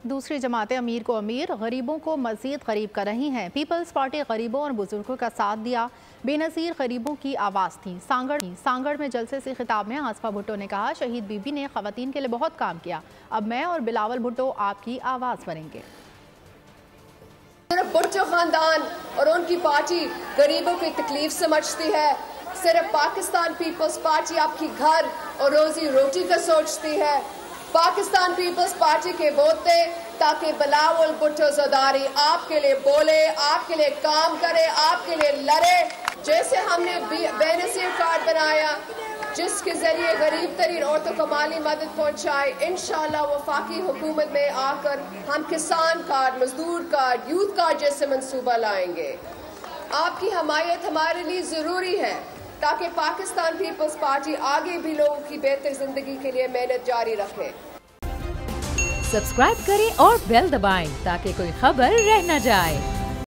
दूसरी जमातें अमीर को अमीर, गरीबों को मजीद गरीब कर रही हैं। पीपल्स पार्टी गरीबों और बुजुर्गों का साथ दिया, बेनज़ीर गरीबों की आवाज़ थी। सांगड़ में जलसे से खिताब में आसफा भुट्टो ने कहा, शहीद बीबी ने ख़वातीन के लिए बहुत काम किया, अब मैं और बिलावल भुट्टो आपकी आवाज़ बनेंगे। सिर्फ भुट्टो खानदान और उनकी पार्टी गरीबों की तकलीफ समझती है। सिर्फ पाकिस्तान पीपल्स पार्टी आपकी घर और रोजी रोटी का सोचती है। पाकिस्तान पीपल्स पार्टी के वोट दे ताकि बिलावल भुट्टो ज़रदारी आपके लिए बोले, आपके लिए काम करे, आपके लिए लड़े। जैसे हमने बेनज़ीर कार्ड बनाया जिसके जरिए गरीब तरीन औरतों को माली मदद पहुंचाए, इंशाअल्लाह वफाकी हुकूमत में आकर हम किसान कार्ड, मजदूर कार्ड, यूथ कार्ड जैसे मंसूबा लाएंगे। आपकी हमायत हमारे लिए ज़रूरी है ताकि पाकिस्तान पीपल्स पार्टी आगे भी लोगों की बेहतर जिंदगी के लिए मेहनत जारी रखे। सब्सक्राइब करें और बेल दबाएं ताकि कोई खबर रह न जाए।